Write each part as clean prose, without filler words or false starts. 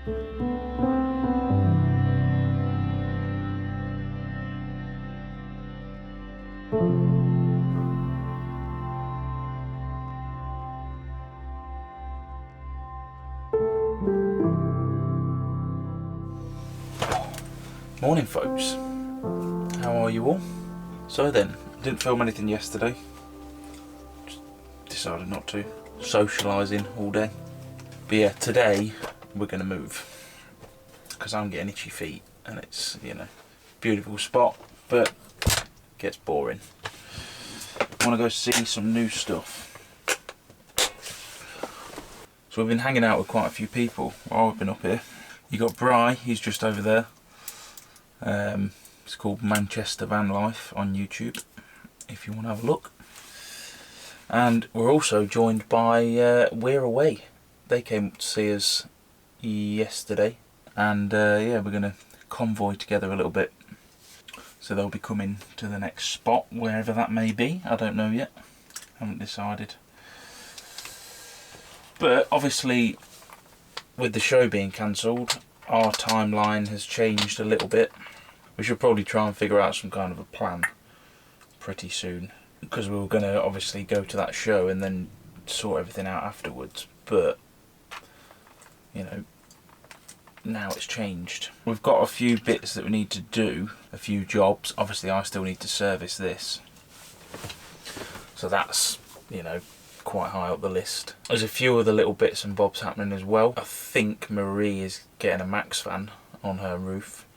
Morning folks, how are you all? So then, didn't film anything yesterday, just decided not to, socialising all day. But yeah, today we're going to move, because I'm getting itchy feet and it's, you know, beautiful spot, but gets boring. I want to go see some new stuff. So we've been hanging out with quite a few people while we've been up here. You got Bry, he's just over there. It's called Manchester Van Life on YouTube, if you want to have a look. And we're also joined by We're Away. They came up to see us yesterday, and yeah, we're going to convoy together a little bit. So they'll be coming to the next spot, wherever that may be. I don't know yet, haven't decided. But obviously, with the show being cancelled, our timeline has changed a little bit. We should probably try and figure out some kind of a plan pretty soon, because we were going to obviously go to that show and then sort everything out afterwards, but you know, now it's changed. We've got a few bits that we need to do, a few jobs. Obviously I still need to service this, so that's, you know, quite high up the list. There's a few other little bits and bobs happening as well. I think Marie is getting a Max fan on her roof,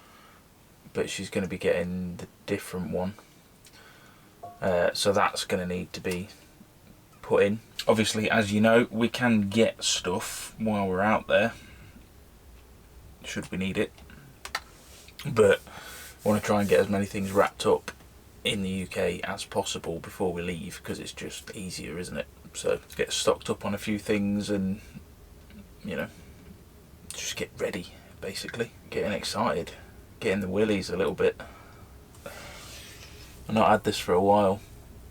but she's going to be getting the different one, so that's going to need to be put in. Obviously, as you know, we can get stuff while we're out there, should we need it, but I want to try and get as many things wrapped up in the UK as possible before we leave, because it's just easier, isn't it? So get stocked up on a few things and, you know, just get ready, basically. Getting excited, getting the willies a little bit. I've not had this for a while,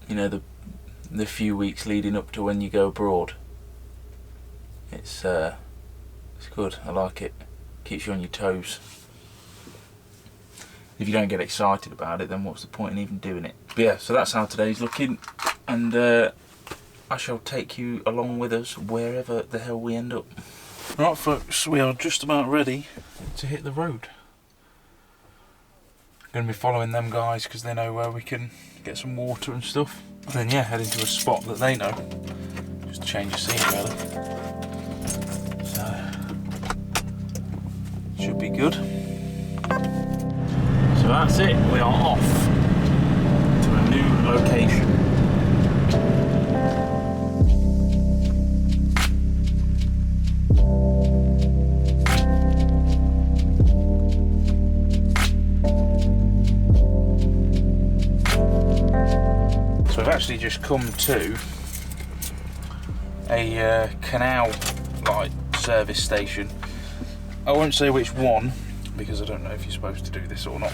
you know, the few weeks leading up to when you go abroad. It's good, I like it, keeps you on your toes. If you don't get excited about it, then what's the point in even doing it? But yeah, so that's how today's looking, and I shall take you along with us wherever the hell we end up. Right folks, we are just about ready to hit the road. Going to be following them guys because they know where we can get some water and stuff. And then yeah, heading to a spot that they know, just to change the scene really. So, should be good. So that's it, we are off to a new location. So I've actually just come to a Canal like service station. I won't say which one, because I don't know if you're supposed to do this or not.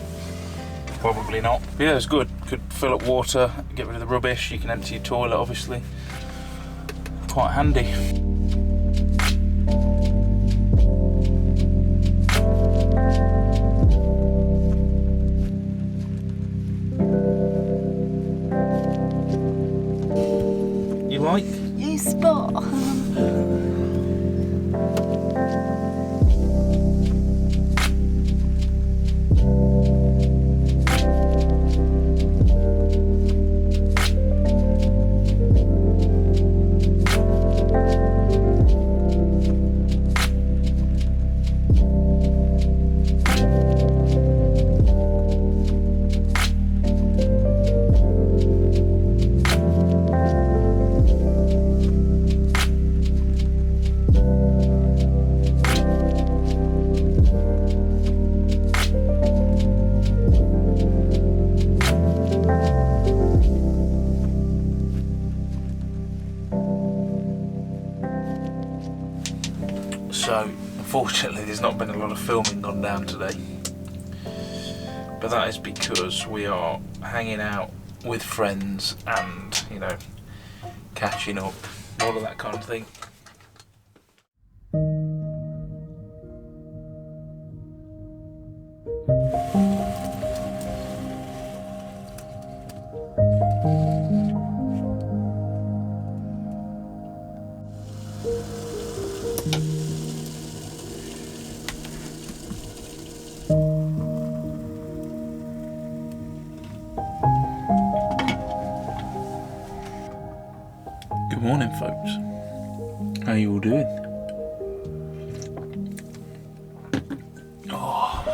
Probably not. But yeah, it's good. Could fill up water, get rid of the rubbish. You can empty your toilet, obviously. Quite handy. You like? You spot. So, unfortunately, there's not been a lot of filming gone down today. But that is because we are hanging out with friends and, you know, catching up, all of that kind of thing. Good morning, folks. How you all doing? Oh,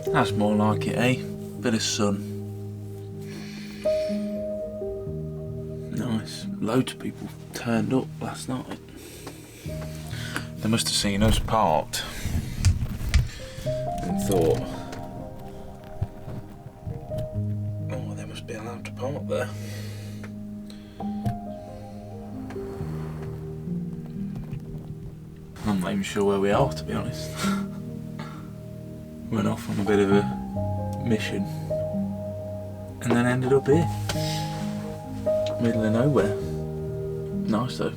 that's more like it, eh? Bit of sun. Nice. Loads of people turned up last night. They must have seen us parked and thought, oh, they must be allowed to park there. I'm not even sure where we are, to be honest. Went off on a bit of a mission and then ended up here. Middle of nowhere. Nice though.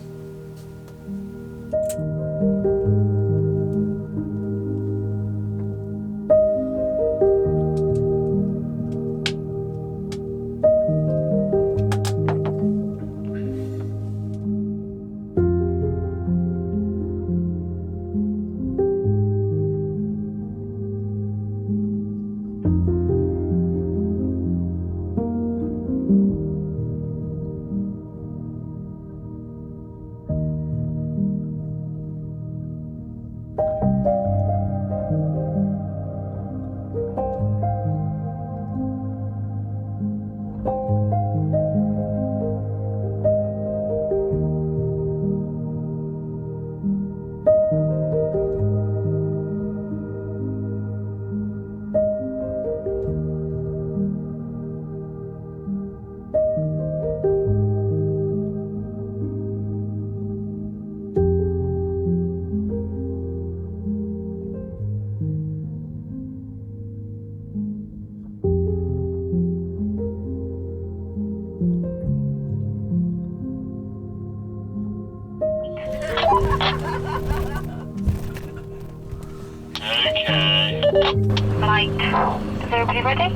Right, is everybody ready?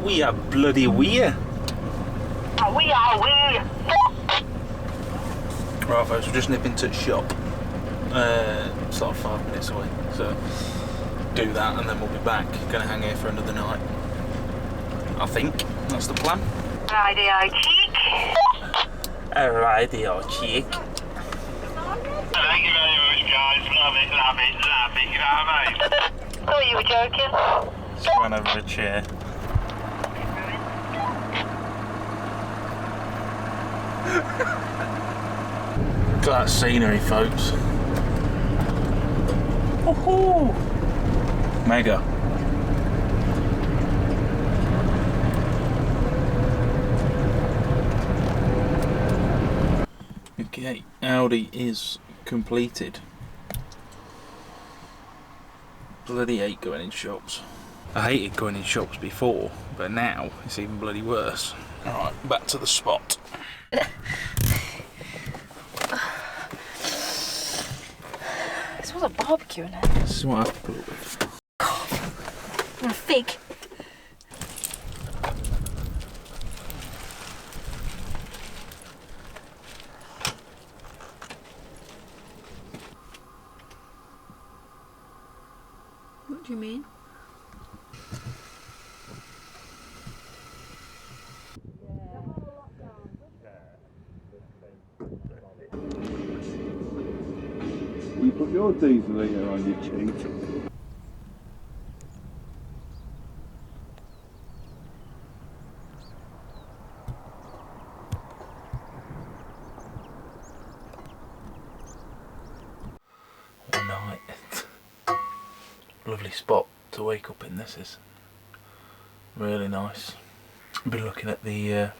We are bloody weird. We are weird. Right, folks, we're just nipping to the shop. It's like 5 minutes away, so do that and then we'll be back. Gonna hang here for another night. I think that's the plan. Radio cheek. Radio cheek. Thank you very much, guys. Love it, you know what I mean? Thought you were joking. Just run over a chair. Look at that scenery, folks. Woohoo! Mega. Okay, Audi is completed. Bloody hate going in shops. I hated going in shops before, but now it's even bloody worse. Alright, back to the spot. This was a barbecue in it. This is what I have to put up with. And a fig. What do you mean? You put your diesel heater on your cheek. All night. Lovely spot to wake up in, this is. Really nice. I've been looking at the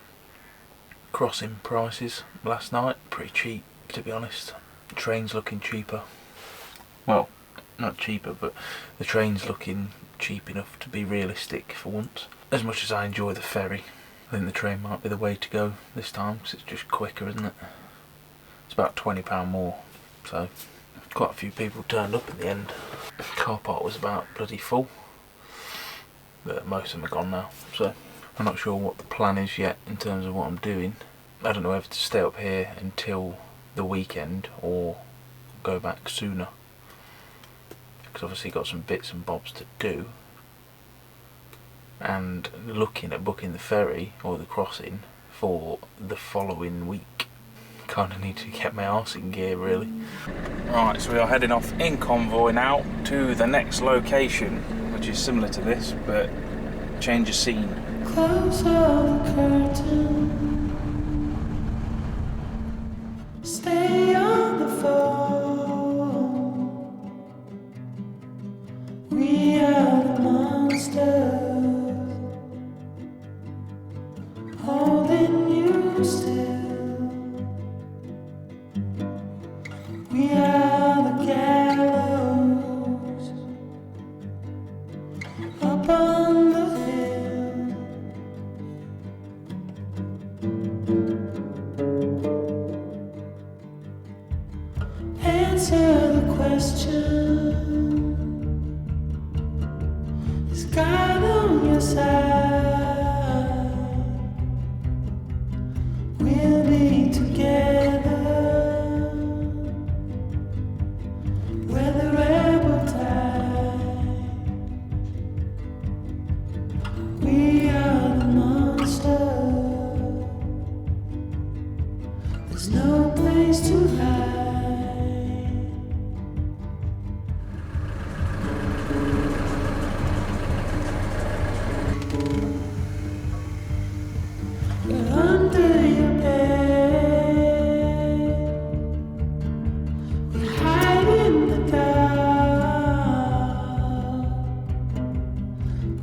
crossing prices last night. Pretty cheap, to be honest. The train's looking cheaper. Well, not cheaper, but the train's looking cheap enough to be realistic for once. As much as I enjoy the ferry, I think the train might be the way to go this time, because it's just quicker, isn't it? It's about £20 more, so quite a few people turned up in the end. The car park was about bloody full, but most of them are gone now, so I'm not sure what the plan is yet in terms of what I'm doing. I don't know whether to stay up here until the weekend or go back sooner, because obviously got some bits and bobs to do, and looking at booking the ferry or the crossing for the following week. Kind of need to get my arse in gear really. Right, so we are heading off in convoy now to the next location, which is similar to this but change of scene. Close all the curtain, stay on the phone. We are the monsters, holding you still. We are the gallows up on the hill. Answer the question, is God on your side? We'll be together. We're the rebel tide. We are the monster. There's no place to hide. We're under your bed. We hide in the dark.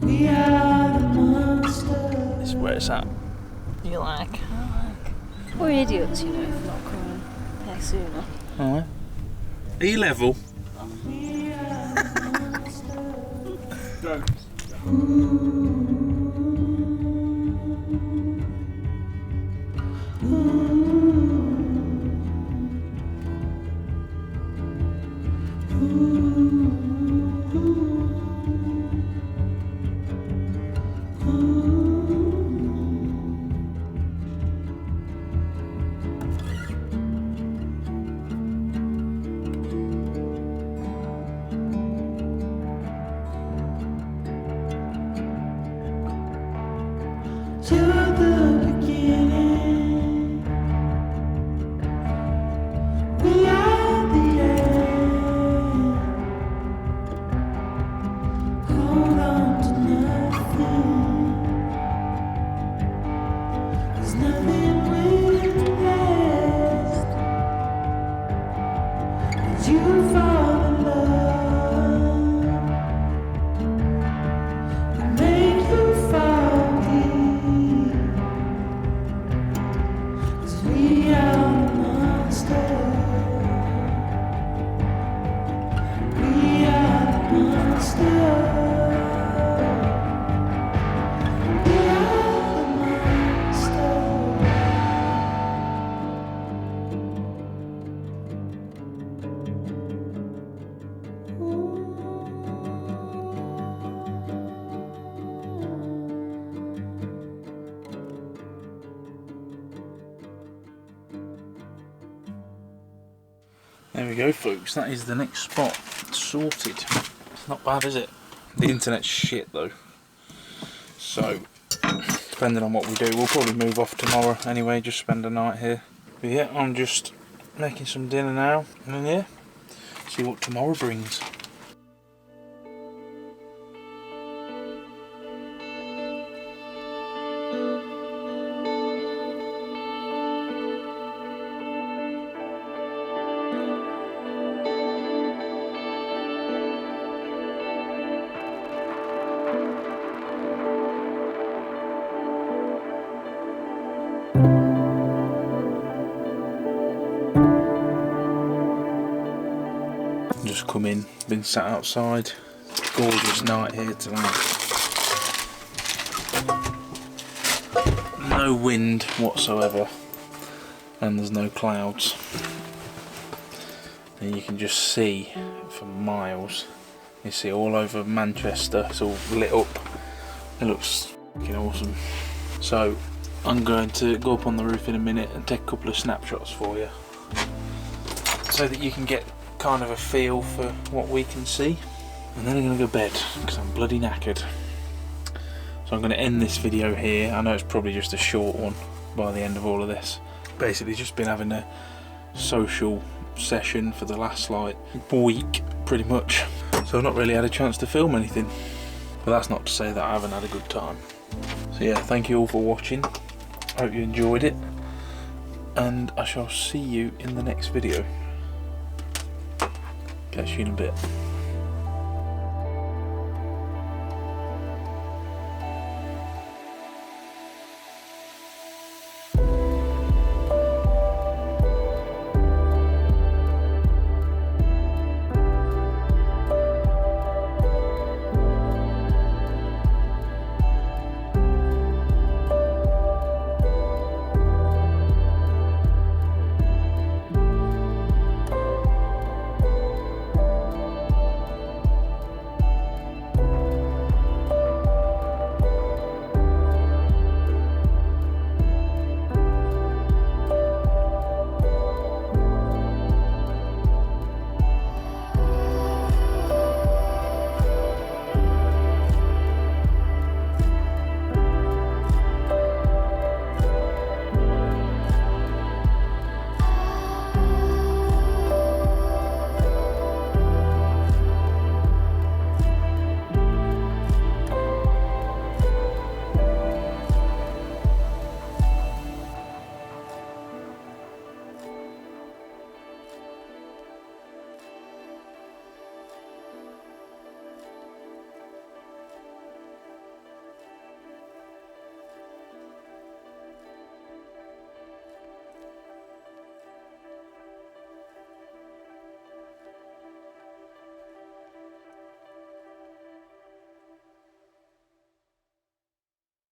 We are the monsters. This is where it's at. You like? We're idiots, you know, for not coming there sooner. Alright. E-level. We are the monsters. You're the beginning. We are the end. Hold on to nothing. There's nothing we've lost. As you fall in love, we make you fall deep. 'Cause we are the monsters. We are the monsters. We are the monsters. There we go folks, that is the next spot sorted. It's not bad, is it? The internet's shit though. So, depending on what we do, we'll probably move off tomorrow anyway, just spend a night here. But yeah, I'm just making some dinner now, and then yeah, see what tomorrow brings. Just come in, been sat outside. Gorgeous night here tonight. No wind whatsoever, and there's no clouds. And you can just see for miles. You see all over Manchester, it's all lit up. It looks fucking awesome. So I'm going to go up on the roof in a minute and take a couple of snapshots for you. so that you can get kind of a feel for what we can see. And then I'm going to go bed because I'm bloody knackered. So I'm going to end this video here. I know it's probably just a short one by the end of all of this. Basically just been having a social session for the last like week pretty much. So I've not really had a chance to film anything. But that's not to say that I haven't had a good time. So yeah, thank you all for watching. I hope you enjoyed it. And I shall see you in the next video. Catch you in a bit.